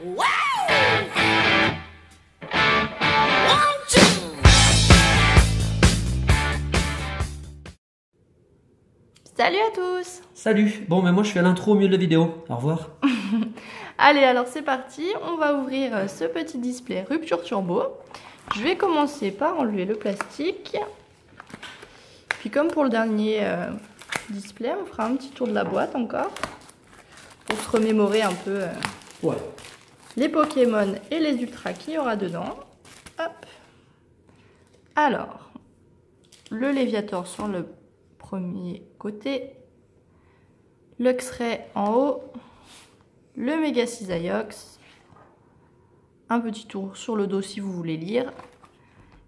Wow! Salut à tous! Salut! Bon, mais moi je fais l'intro au milieu de la vidéo. Au revoir. Allez, alors c'est parti. On va ouvrir ce petit display Rupture Turbo. Je vais commencer par enlever le plastique. Puis comme pour le dernier display, on fera un petit tour de la boîte encore. Pour se remémorer un peu Ouais. les Pokémon et les Ultras qu'il y aura dedans. Hop. Alors, le Léviator sur le premier côté. Luxray en haut. Le Mega Cisaillux. Un petit tour sur le dos si vous voulez lire.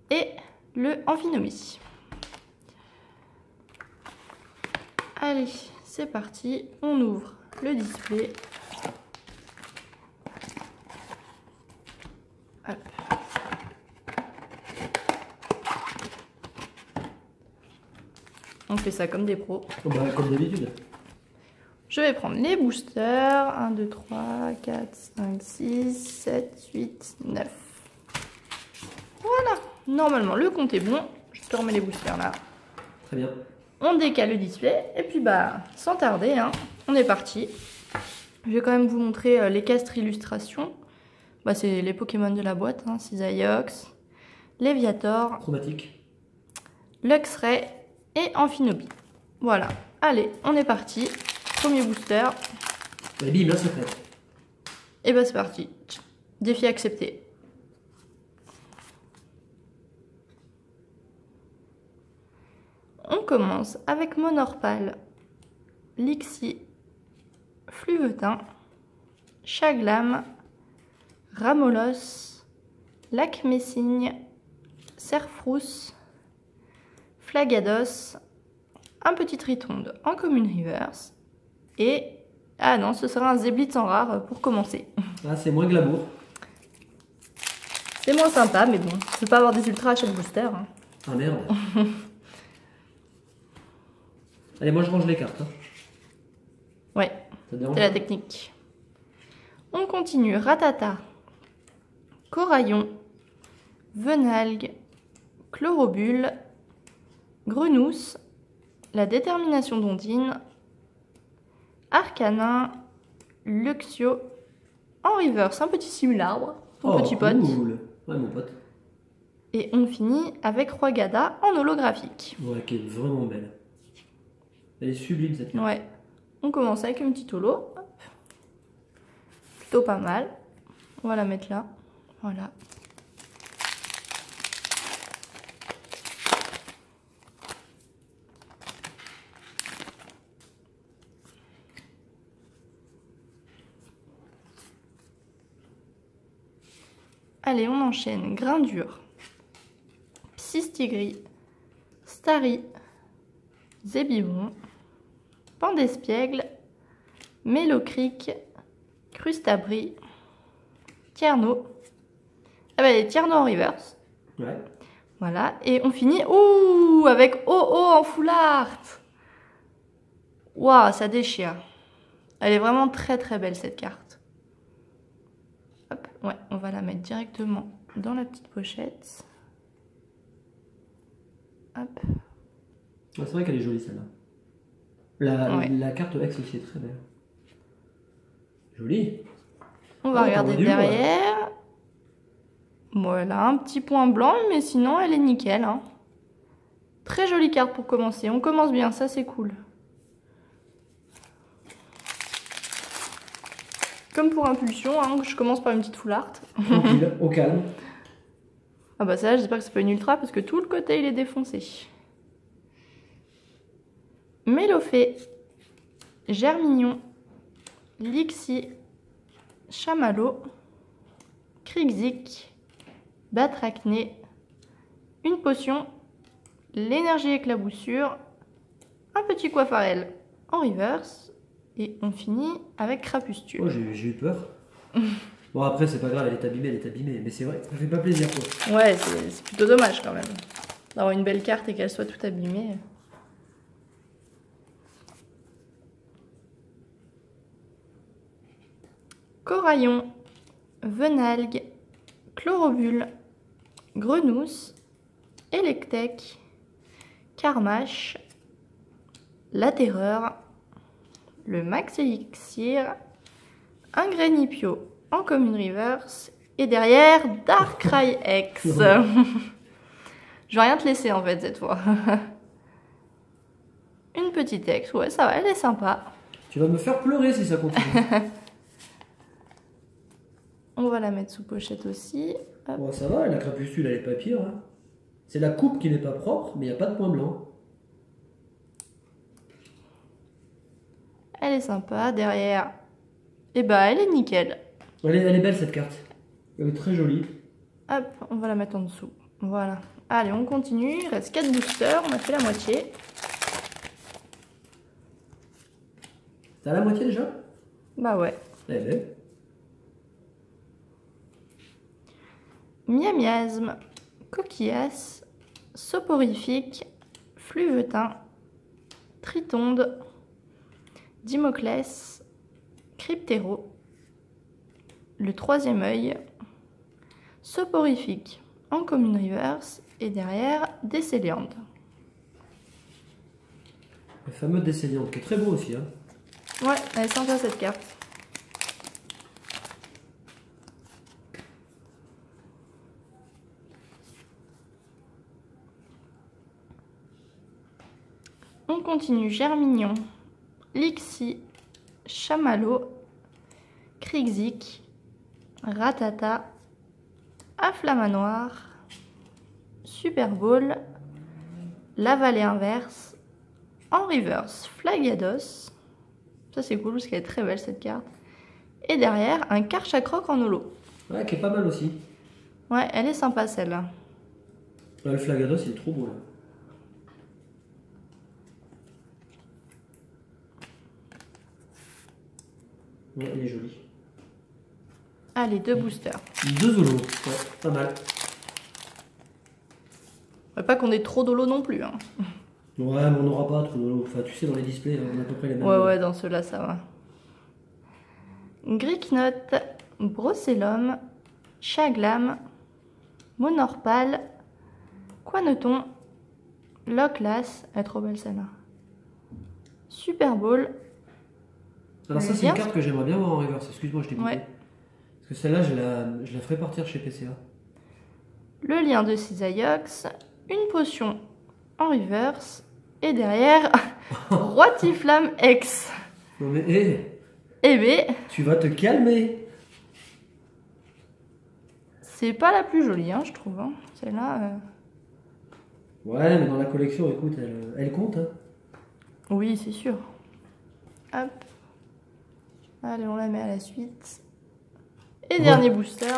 Et le Amphinomie. Allez, c'est parti. On ouvre le display. Hop. On fait ça comme des pros. Bah, comme d'habitude. Je vais prendre les boosters. 1, 2, 3, 4, 5, 6, 7, 8, 9. Voilà. Normalement, le compte est bon. Je te remets les boosters là. Très bien. On décale le display. Et puis, bah, sans tarder, hein, on est parti. Je vais quand même vous montrer les castres illustrations. Bah, c'est les Pokémon de la boîte. Hein, Cisaillux, Léviator, Chromatique. Luxray et Amphinomie. Voilà. Allez, on est parti. Premier booster. Et bim, là c'est fait. Et bah c'est parti. Défi accepté. On commence avec Monorpal, Lixie, Fluvetin, Chaglam, Ramolos, Lac-Messigne, Serfrousse, Flagados, un petit Tritonde en commune reverse et... Ah non, ce sera un Zeblitz en rare pour commencer. Ah, c'est moins glamour. C'est moins sympa, mais bon, je peux pas avoir des ultras à chaque booster. Hein. Ah merde. Allez, moi je range les cartes. Hein. Ouais, Ça te dérange c'est la technique. On continue. Ratata, Coraillon, Venalgue, Chlorobule, Grenousse, la Détermination d'Ondine, Arcanin, Luxio, en reverse, un petit simularbre, mon petit pote. Cool. Ouais, mon pote. Et on finit avec Roigada en holographique. Ouais, qui est vraiment belle. Elle est sublime cette carte. Ouais. On commence avec une petite holo. Hop. Plutôt pas mal. On va la mettre là. Voilà. Allez, on enchaîne. Grindure, Psystigris, Starry, Zébivon, Pandespiègle, Mélocric, Crustabri, Tierno. Ah bah les Tierno en reverse. Ouais. Voilà, et on finit avec OO en full art. Waouh, ça déchire. Elle est vraiment très très belle cette carte. Hop, ouais, on va la mettre directement dans la petite pochette. Hop. Ouais, c'est vrai qu'elle est jolie celle-là. La carte X aussi est très belle. Jolie. On va regarder derrière. Voilà, un petit point blanc, mais sinon elle est nickel. Hein. Très jolie carte pour commencer. On commence bien, ça c'est cool. Comme pour Impulsion, hein, je commence par une petite full art. Tranquille, au calme. Ah bah ça, j'espère que c'est pas une ultra parce que tout le côté il est défoncé. Mélofée, Germignon, Lixie, Chamallow, Krixik, Batracné, une potion, l'énergie éclaboussure, un petit Coiffarel en reverse et on finit avec Crapustule. Oh, j'ai eu peur. Bon, après, c'est pas grave, elle est abîmée. Mais c'est vrai, ça fait pas plaisir quoi. Ouais, c'est plutôt dommage quand même d'avoir une belle carte et qu'elle soit toute abîmée. Coraillon, Venalgue, Chlorobule, Grenousse, Electek, Carmache, La Terreur, le Max Elixir, un Grenipio en Commune Reverse et derrière Darkrai X. Je vais rien te laisser en fait cette fois. Une petite X, ouais ça va, elle est sympa. Tu vas me faire pleurer si ça continue. On va la mettre sous pochette aussi. Bon, ça va, la crapuscule elle est pas pire. Hein. C'est la coupe qui n'est pas propre, mais il n'y a pas de point blanc. Elle est sympa. Derrière, et bah elle est nickel. Elle est belle cette carte. Elle est très jolie. Hop, on va la mettre en dessous. Voilà. Allez, on continue. Il reste 4 boosters. On a fait la moitié. T'as la moitié déjà? Bah ouais. Elle est belle. Miamiasme, Coquillas, Soporifique, Fluvetin, Tritonde, Dimoclès, Cryptéro, le troisième œil, Soporifique en Commune Reverse et derrière Décéliante. Le fameux Décéliante qui est très beau aussi. Hein. Ouais, elle est sympa cette carte. On continue Germignon, Lixie, Chamallow, Krixik, Ratata, Afflamanoir, Super Bowl, La Vallée Inverse, en reverse Flagados, ça c'est cool parce qu'elle est très belle cette carte, et derrière un Karchakroc en holo. Ouais, qui est pas mal aussi. Ouais, elle est sympa celle-là. Ouais, le Flagados il est trop beau là. Ouais, elle est jolie. Allez, 2 boosters. 2 holos, ouais, pas mal. Pas qu'on ait trop d'holo non plus. Hein. Ouais, mais on n'aura pas trop d'holos. Enfin, tu sais, dans les displays, on a à peu près les mêmes. Ouais, dans ceux-là, ça va. Gricknot, Brocellum, Chaglam, Monorpal, Quanoton, Loclas, elle est trop belle celle-là. Super Bowl. Alors ça c'est une carte que j'aimerais bien voir en reverse, excuse-moi je t'ai coupé. Ouais. Parce que celle-là je la ferai partir chez PCA. Le lien de Cisaiox, une potion en reverse et derrière Roitiflamme X. Non mais hé, Eh ben, tu vas te calmer. c'est pas la plus jolie hein, je trouve. Hein. Celle-là... Ouais mais dans la collection écoute, elle compte. Hein. Oui c'est sûr. Hop. Allez, on la met à la suite. Et dernier booster.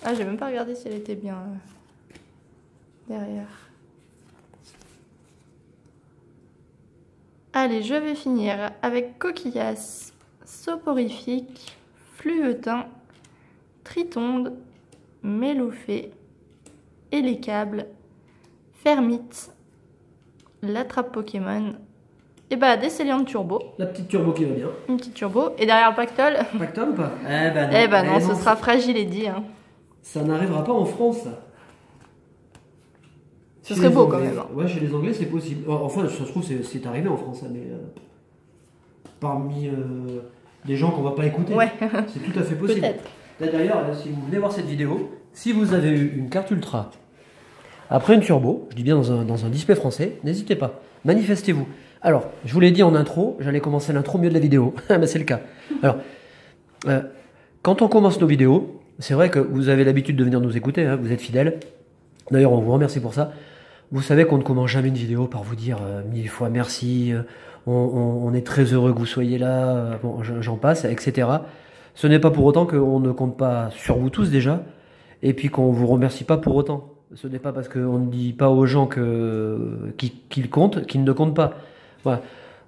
Ah, j'ai même pas regardé si elle était bien derrière. Allez, je vais finir avec Coquillas, Soporifique, Fluvetin, Tritonde, Mélophée, Élécable, Fermite, l'attrape Pokémon. Et bah, Décéliante Turbo. La petite turbo qui va bien. Une petite turbo. Et derrière le Pactole. Pactole ou pas? Non. Eh bah non, ce sera fragile et dit. Hein. Ça n'arrivera pas en France, ça. Ce serait beau quand même. Ouais, chez les Anglais, c'est possible. Enfin, ça se trouve, c'est arrivé en France, mais parmi des gens qu'on va pas écouter. Ouais. C'est tout à fait possible. Peut-être. D'ailleurs, si vous venez voir cette vidéo, si vous avez eu une carte ultra après une turbo, je dis bien dans un display français, n'hésitez pas, manifestez-vous. Alors, je vous l'ai dit en intro, j'allais commencer l'intro au milieu de la vidéo, mais c'est le cas. Alors, quand on commence nos vidéos, c'est vrai que vous avez l'habitude de venir nous écouter, hein, vous êtes fidèles. D'ailleurs, on vous remercie pour ça. Vous savez qu'on ne commence jamais une vidéo par vous dire 1000 fois merci, on est très heureux que vous soyez là, bon, j'en passe, etc. Ce n'est pas pour autant qu'on ne compte pas sur vous tous déjà, et puis qu'on ne vous remercie pas pour autant. Ce n'est pas parce qu'on ne dit pas aux gens qu'ils comptent, qu'ils ne comptent pas. Voilà.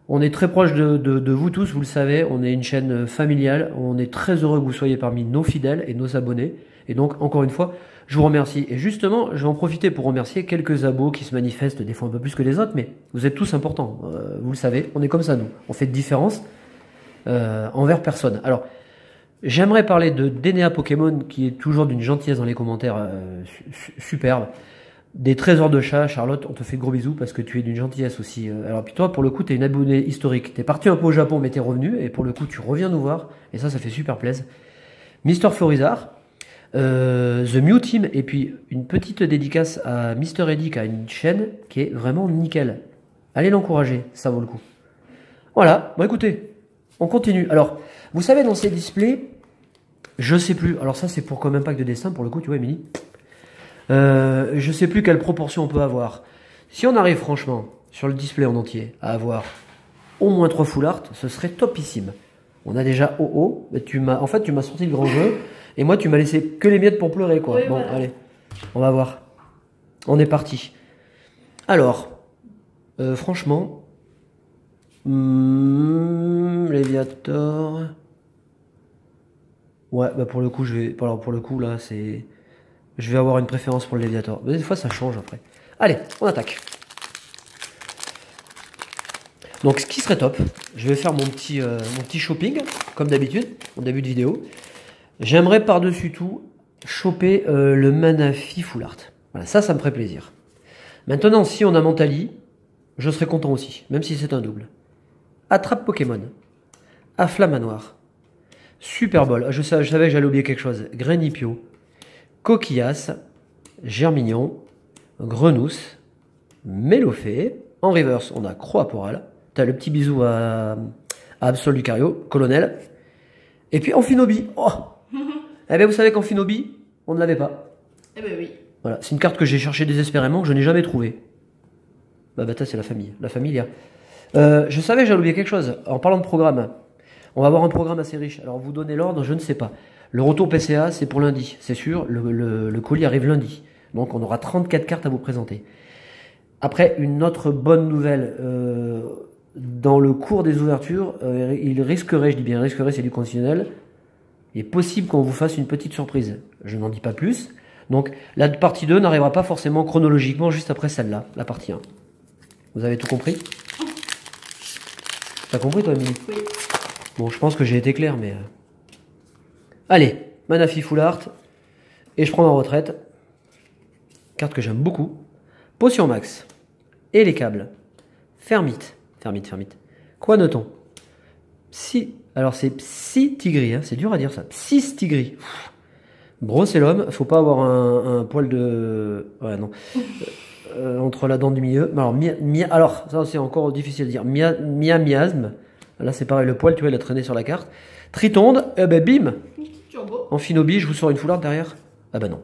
On est très proche de vous tous, vous le savez, on est une chaîne familiale, on est très heureux que vous soyez parmi nos fidèles et nos abonnés. Et donc, encore une fois, je vous remercie. Et justement, je vais en profiter pour remercier quelques abos qui se manifestent, des fois un peu plus que les autres, mais vous êtes tous importants. Vous le savez, on est comme ça, nous. On fait de différence envers personne. Alors, J'aimerais parler de Dénéa Pokémon, qui est toujours d'une gentillesse dans les commentaires, superbe. Des trésors de chat, Charlotte, on te fait de gros bisous parce que tu es d'une gentillesse aussi. Alors puis toi, pour le coup, t'es une abonnée historique. T'es parti un peu au Japon, mais t'es revenu, et pour le coup, tu reviens nous voir, et ça fait super plaisir. Mister Florizard, The Mew Team, et puis une petite dédicace à Mister Eddy, qui a une chaîne qui est vraiment nickel. Allez l'encourager, ça vaut le coup. Voilà, bon écoutez, on continue. Alors, vous savez, dans ces displays, je sais plus, alors ça c'est pour quand même pas que de dessin, pour le coup, tu vois, Émilie. Je sais plus quelle proportion on peut avoir. Si on arrive franchement, sur le display en entier, à avoir au moins 3 full art, ce serait topissime. On a déjà OO, mais en fait tu m'as sorti le grand jeu, et moi tu m'as laissé que les miettes pour pleurer, quoi. Oui, Bon, voilà. allez, on va voir. On est parti. Alors, franchement, Léviator. Ouais, bah pour le coup, alors pour le coup là, je vais avoir une préférence pour le Léviator. Mais des fois, ça change après. Allez, on attaque. Donc, ce qui serait top, je vais faire mon petit shopping, comme d'habitude, en début de vidéo. J'aimerais par-dessus tout choper le Manaphy Full Art. Voilà, ça me ferait plaisir. Maintenant, si on a Mentali, je serais content aussi, même si c'est un double. Attrape Pokémon. Afflamanoir. Super Ball. Je savais que j'allais oublier quelque chose. Grenipio. Coquillas. Germignon. Grenousse. Mélofée. En reverse, on a Croaporal. T'as le petit bisou à Absol Lucario. Colonel. Et puis Amphinobi. Oh. Eh bien, vous savez qu'Amphinobi, on ne l'avait pas. Eh ben oui. Voilà, c'est une carte que j'ai cherchée désespérément, que je n'ai jamais trouvée. Bata, c'est la famille. La familia. Je savais que j'allais oublier quelque chose. En parlant de programme, on va avoir un programme assez riche. Alors, vous donnez l'ordre, je ne sais pas. Le retour PCA, c'est pour lundi, c'est sûr. Le colis arrive lundi. Donc, on aura 34 cartes à vous présenter. Après, une autre bonne nouvelle. Dans le cours des ouvertures, il risquerait, je dis bien risquerait, c'est du conditionnel. Il est possible qu'on vous fasse une petite surprise. Je n'en dis pas plus. Donc, la partie 2 n'arrivera pas forcément chronologiquement juste après celle-là, la partie 1. Vous avez tout compris? T'as compris, toi, Émilie? Oui. Bon, je pense que j'ai été clair, mais... Allez, Manaphy Full Art. Et je prends ma retraite. Carte que j'aime beaucoup. Potion Max. Et les câbles. Fermite. Quoi notons? Alors, c'est Psy-Tigri, hein, c'est dur à dire ça. Psy-Tigri. Brossellum, faut pas avoir un poil de... Ouais, non. Entre la dent du milieu. Alors, ça c'est encore difficile à dire. Miasme. Là c'est pareil, le poil, tu vois, il a traîné sur la carte. Tritonde, eh ben bim. Une petite turbo. Amphinobi, je vous sors une foulard derrière. Ah bah non.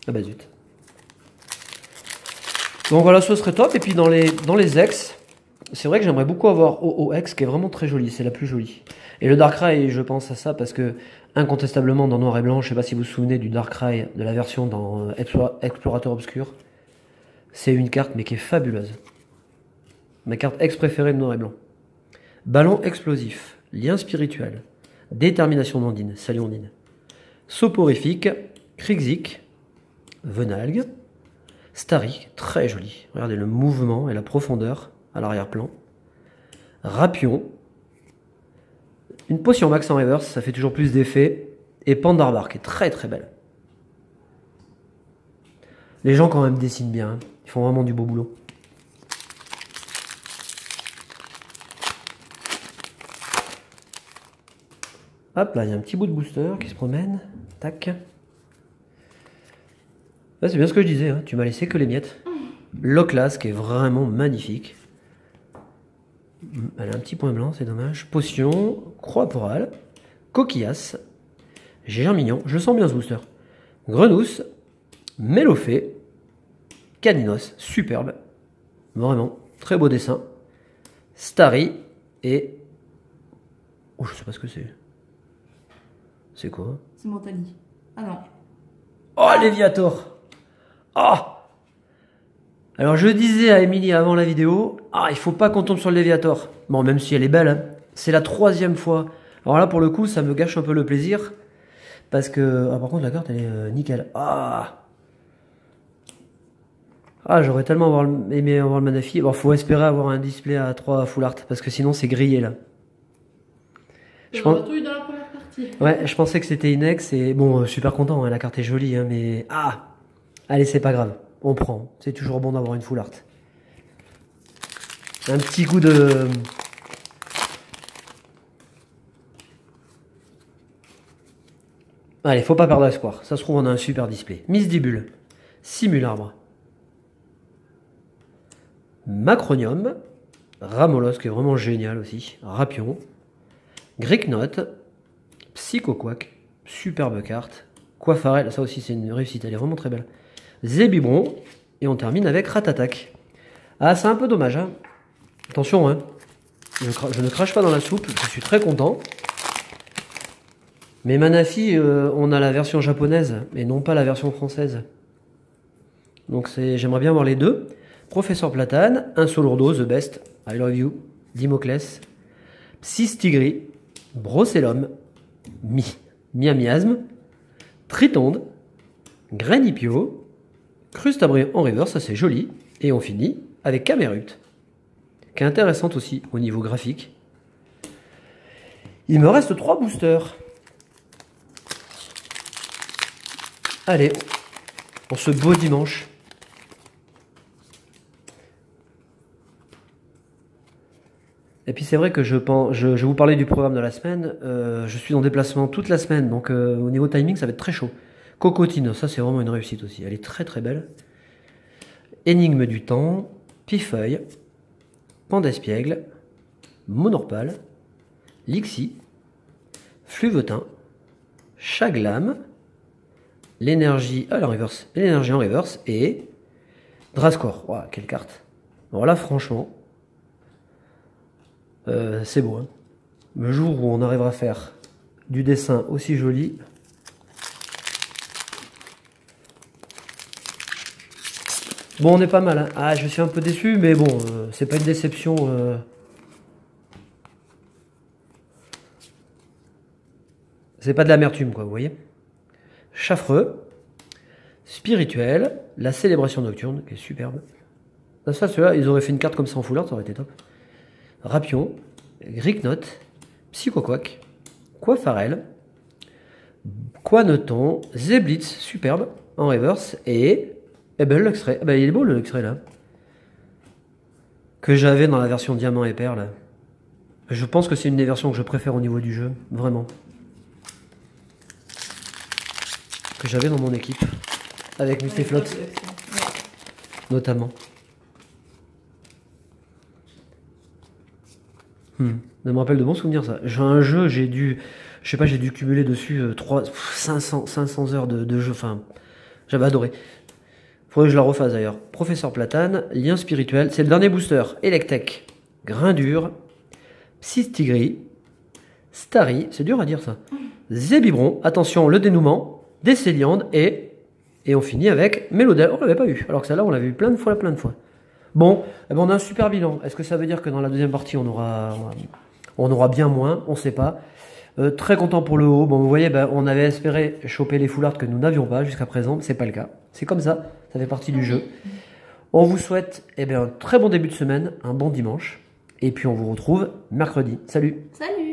Ah bah zut. Donc voilà, ce serait top. Et puis dans les ex, c'est vrai que j'aimerais beaucoup avoir OOX qui est vraiment très jolie, c'est la plus jolie. Et le Darkrai, je pense à ça parce que incontestablement dans Noir et Blanc, je sais pas si vous vous souvenez du Darkrai de la version dans Explorateur Obscur, c'est une carte mais qui est fabuleuse. Ma carte ex préférée de Noir et Blanc. Ballon explosif, lien spirituel, détermination d'Ondine, salut Ondine. Soporifique, Krixik, Venalgue, Starik, très joli. Regardez le mouvement et la profondeur à l'arrière-plan. Rapion. Une potion max en reverse, ça fait toujours plus d'effet. Et Pandarbar, qui est très très belle. Les gens quand même dessinent bien, hein. Ils font vraiment du beau boulot. Hop là, il y a un petit bout de booster qui se promène. Tac. Là, c'est bien ce que je disais, hein. Tu m'as laissé que les miettes. Loclas, qui est vraiment magnifique. Elle a un petit point blanc, c'est dommage. Potion, Croaporal, Coquillas, Germignon, je sens bien ce booster. Grenousse, Mélofée, Caninos, superbe. Vraiment, très beau dessin. Starry et... Oh, je sais pas ce que c'est. C'est quoi? C'est Mentali. Ah non. Oh, Léviator. Oh. Alors je disais à Émilie avant la vidéo, il faut pas qu'on tombe sur le Léviator. Bon, même si elle est belle, hein. C'est la 3e fois. Alors là, pour le coup, ça me gâche un peu le plaisir. Parce que... par contre, la carte, elle est nickel. J'aurais tellement aimé avoir le Manaphy. Bon, faut espérer avoir un display à 3 full art. Parce que sinon, c'est grillé, là. Je On pense... a tout eu dans la première partie. Ouais, je pensais que c'était Inex et bon, super content, hein, la carte est jolie, hein, mais... Ah! Allez, c'est pas grave, on prend. C'est toujours bon d'avoir une full art. Un petit coup de... Allez, faut pas perdre espoir. Ça se trouve, on a un super display. Misdibule. Simularbre. Macronium. Ramolos, qui est vraiment génial aussi. Rapion. Greeknote. Psychoquack. Superbe carte. Coiffarel, ça aussi c'est une réussite, elle est vraiment très belle. Zébibron. Et on termine avec Ratatak. Ah, c'est un peu dommage, hein. Attention, hein. Je ne crache pas dans la soupe, je suis très content. Mais Manafi, on a la version japonaise et non pas la version française. Donc j'aimerais bien voir les deux. Professeur Platane, un Solourdo, The Best, I Love You, Dimoclès, Psystigri, Brocellum, Miamiasme, Tritonde, Granipio, Crustabri en reverse, ça c'est joli. Et on finit avec Camerupt, qui est intéressante aussi au niveau graphique. Il me reste 3 boosters. Allez, pour ce beau dimanche. Et puis c'est vrai que je vous parlais du programme de la semaine. Je suis en déplacement toute la semaine, donc au niveau timing, ça va être très chaud. Cocotine, ça c'est vraiment une réussite aussi. Elle est très très belle. Énigme du temps, Pifeuille, Pan d'Espiègle, Monorpal, Lixi, Fluvetin, Chaglam, l'énergie à la reverse, l'énergie en reverse et Drascore. Wow, quelle carte. Alors là, franchement, c'est beau. Hein. Le jour où on arrivera à faire du dessin aussi joli. Bon, on est pas mal. Hein. Ah, je suis un peu déçu, mais bon, c'est pas une déception. C'est pas de l'amertume, quoi, vous voyez. Chaffreux, Spirituel, la célébration nocturne, qui est superbe. Ça, ceux-là, ils auraient fait une carte comme ça en full art, ça aurait été top. Rapion, Greeknote, Psychoquack, Coiffarel, Quanoton, Zeblitz, superbe, en reverse, et ben le Luxray. Ben, il est beau le Luxray là. Que j'avais dans la version diamant et perle. Je pense que c'est une des versions que je préfère au niveau du jeu, vraiment. Que j'avais dans mon équipe, avec Mustéflot, notamment. Ça me rappelle de bons souvenirs ça. J'ai un jeu, j'ai dû cumuler dessus 500 heures de jeu, enfin, j'avais adoré. Faudrait que je la refasse d'ailleurs. Professeur Platane, Lien spirituel, c'est le dernier booster. Electek, Grindure, Psystigri, Starry, c'est dur à dire ça. Zébibron, attention, le dénouement, Décéliande et on finit avec Mélodel. On l'avait pas eu, alors que celle-là on l'avait eu plein de fois. Bon, eh ben on a un super bilan. Est-ce que ça veut dire que dans la deuxième partie on aura bien moins? On sait pas. Très content pour le haut. Bon, vous voyez, ben, on avait espéré choper les full art que nous n'avions pas jusqu'à présent. C'est pas le cas. C'est comme ça. Ça fait partie du jeu. On vous souhaite un très bon début de semaine, un bon dimanche. Et puis on vous retrouve mercredi. Salut! Salut!